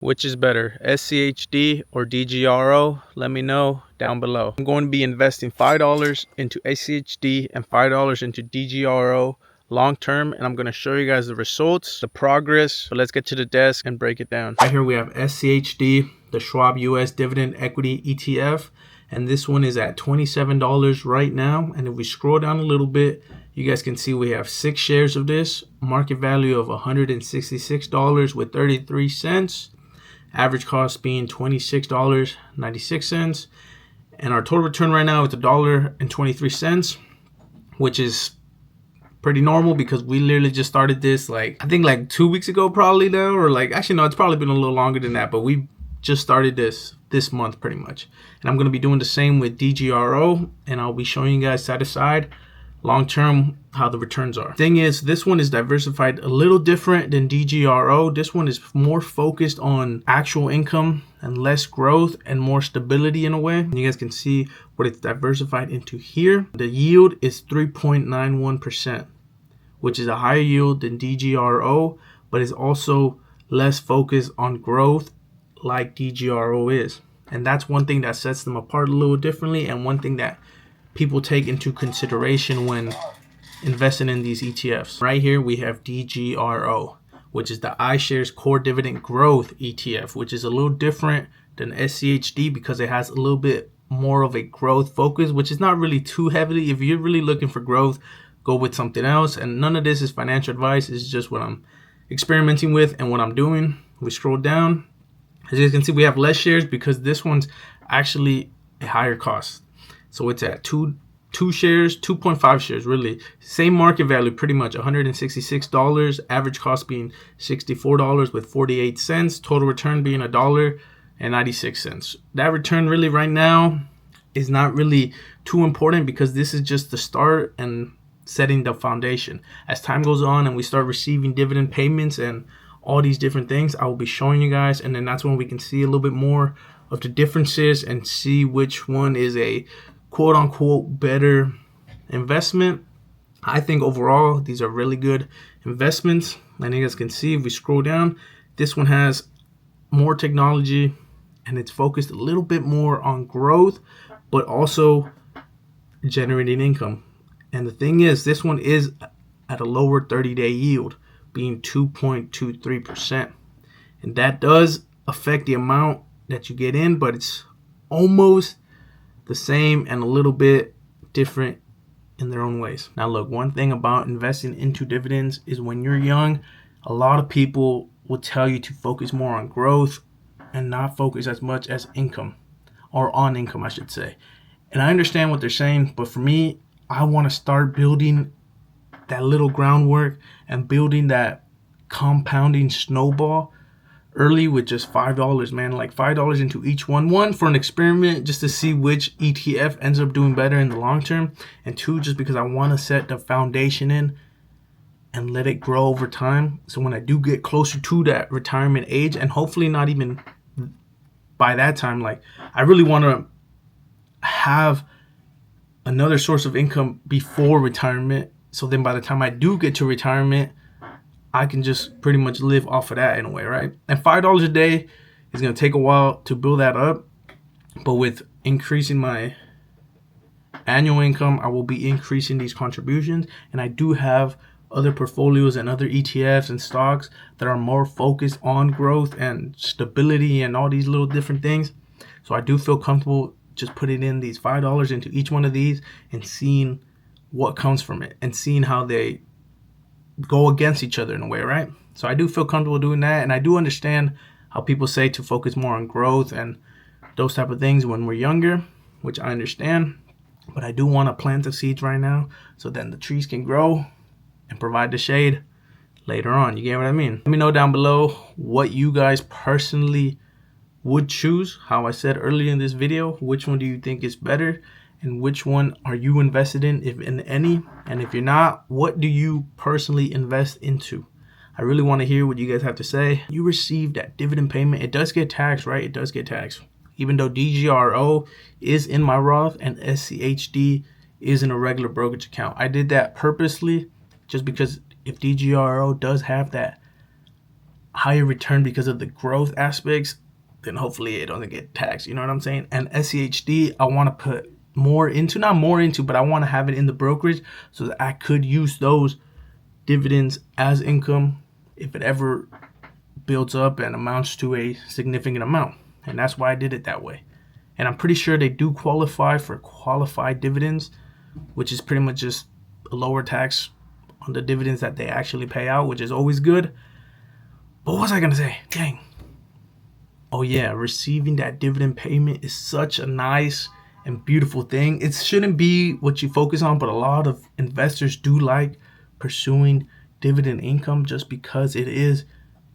Which is better, SCHD or DGRO? Let me know down below. I'm going to be investing $5 into SCHD and $5 into DGRO long term, and I'm going to show you guys the results, the progress. So let's get to the desk and break it down. Right here we have SCHD, the Schwab US Dividend Equity ETF, and this one is at $27 right now. And if we scroll down a little bit, you guys can see we have 6 shares of this, market value of $166 with 33 cents. Average cost being $26.96, and our total return right now is $1.23, which is pretty normal because we literally just started this I think 2 weeks ago probably now, or actually no, it's probably been a little longer than that, but we just started this month pretty much. And I'm going to be doing the same with DGRO, and I'll be showing you guys side to side long term how the returns are. Thing is, this one is diversified a little different than DGRO. This one is more focused on actual income and less growth and more stability in a way. And you guys can see what it's diversified into here. The yield is 3.91%, which is a higher yield than DGRO, but is also less focused on growth like DGRO is. And that's one thing that sets them apart a little differently, and one thing that people take into consideration when investing in these ETFs. Right here we have DGRO, which is the iShares Core Dividend Growth ETF, which is a little different than SCHD because it has a little bit more of a growth focus, which is not really too heavily. If you're really looking for growth, go with something else. And none of this is financial advice. It's just what I'm experimenting with and what I'm doing. We scroll down. As you can see, we have less shares because this one's actually a higher cost. So it's at 2.5 shares, really. Same market value, pretty much $166. Average cost being $64 with 48 cents. Total return being $1.96. That return really right now is not really too important because this is just the start and setting the foundation. As time goes on and we start receiving dividend payments and all these different things, I will be showing you guys, and then that's when we can see a little bit more of the differences and see which one is a quote unquote better investment. I think overall these are really good investments. And you guys can see if we scroll down, this one has more technology and it's focused a little bit more on growth, but also generating income. And the thing is, this one is at a lower 30-day yield, being 2.23%. And that does affect the amount that you get in, but it's almost the same and a little bit different in their own ways. Now look, one thing about investing into dividends is when you're young, a lot of people will tell you to focus more on growth and not focus as much as income, or on income I should say. And I understand what they're saying, but for me, I want to start building that little groundwork and building that compounding snowball early with just $5, man. Like $5 into each one for an experiment, just to see which ETF ends up doing better in the long term, and 2, just because I want to set the foundation in and let it grow over time, so when I do get closer to that retirement age, and hopefully not even by that time, I really want to have another source of income before retirement, so then by the time I do get to retirement, I can just pretty much live off of that in a way, right? And $5 a day is going to take a while to build that up, but with increasing my annual income, I will be increasing these contributions. And I do have other portfolios and other ETFs and stocks that are more focused on growth and stability and all these little different things. So I do feel comfortable just putting in these $5 into each one of these and seeing what comes from it and seeing how they go against each other in a way, right? So I do feel comfortable doing that, and I do understand how people say to focus more on growth and those type of things when we're younger, which I understand, but I do want to plant the seeds right now so then the trees can grow and provide the shade later on. You get what I mean? Let me know down below what you guys personally would choose. How I said earlier in this video, which one do you think is better? And which one are you invested in, if in any? And if you're not, what do you personally invest into? I really want to hear what you guys have to say. You received that dividend payment. It does get taxed, right? It does get taxed. Even though DGRO is in my Roth and SCHD is in a regular brokerage account. I did that purposely just because if DGRO does have that higher return because of the growth aspects, then hopefully it doesn't get taxed. You know what I'm saying? And SCHD, I want to put more into, not more into, but I want to have it in the brokerage so that I could use those dividends as income if it ever builds up and amounts to a significant amount. And that's why I did it that way. And I'm pretty sure they do qualify for qualified dividends, which is pretty much just a lower tax on the dividends that they actually pay out, which is always good. But what was I gonna say? Dang. Oh yeah, receiving that dividend payment is such a nice and beautiful thing. It shouldn't be what you focus on, but a lot of investors do like pursuing dividend income just because it is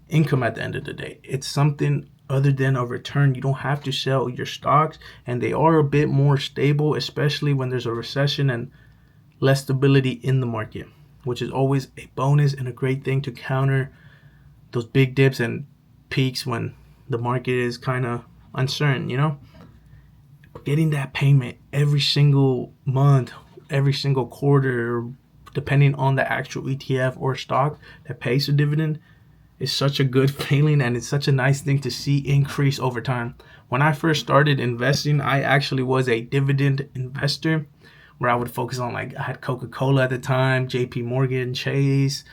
income at the end of the day. It's something other than a return. You don't have to sell your stocks, and they are a bit more stable, especially when there's a recession and less stability in the market, which is always a bonus and a great thing to counter those big dips and peaks when the market is kind of uncertain, you know? Getting that payment every single month, every single quarter, depending on the actual ETF or stock that pays a dividend, is such a good feeling, and it's such a nice thing to see increase over time. When I first started investing, I actually was a dividend investor where I would focus on, like, I had Coca-Cola at the time, JP Morgan Chase,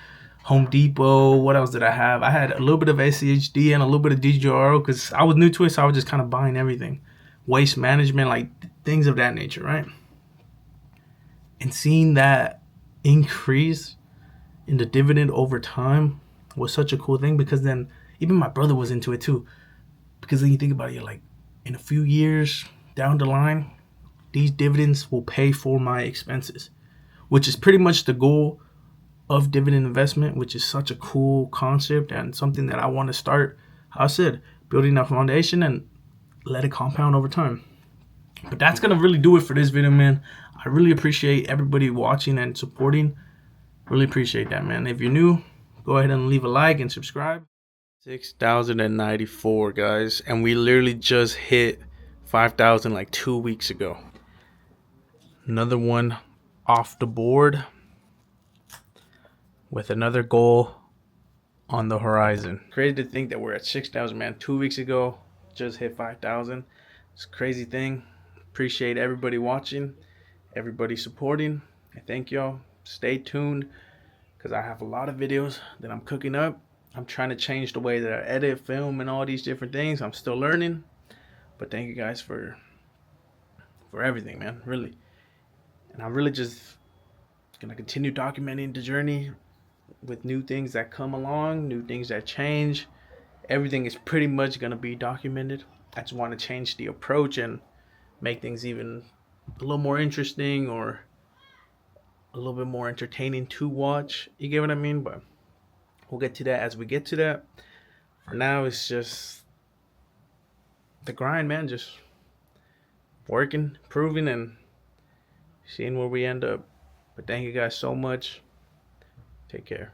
Home Depot. What else did I have? I had a little bit of SCHD and a little bit of DGRO because I was new to it, so I was just kind of buying everything. Waste management, like things of that nature, right? And seeing that increase in the dividend over time was such a cool thing, because then even my brother was into it too. Because then you think about it, you're like, in a few years down the line, these dividends will pay for my expenses, which is pretty much the goal of dividend investment, which is such a cool concept and something that I want to start, how I said, building a foundation and let it compound over time. But that's going to really do it for this video, man. I really appreciate everybody watching and supporting. Really appreciate that, man. If you're new, go ahead and leave a like and subscribe. 6,094, guys. And we literally just hit 5,000 like 2 weeks ago. Another one off the board with another goal on the horizon. Crazy to think that we're at 6,000, man. 2 weeks ago, just hit 5,000. It's a crazy thing. Appreciate everybody watching, everybody supporting. I thank y'all. Stay tuned, because I have a lot of videos that I'm cooking up. I'm trying to change the way that I edit, film, and all these different things. I'm still learning. But thank you guys for everything, man. Really. And I'm really just gonna continue documenting the journey with new things that come along, new things that change. Everything is pretty much gonna be documented. I just want to change the approach and make things even a little more interesting or a little bit more entertaining to watch. You get what I mean? But we'll get to that as we get to that. For now, it's just the grind, man. Just working, proving, and seeing where we end up. But thank you guys so much. Take care.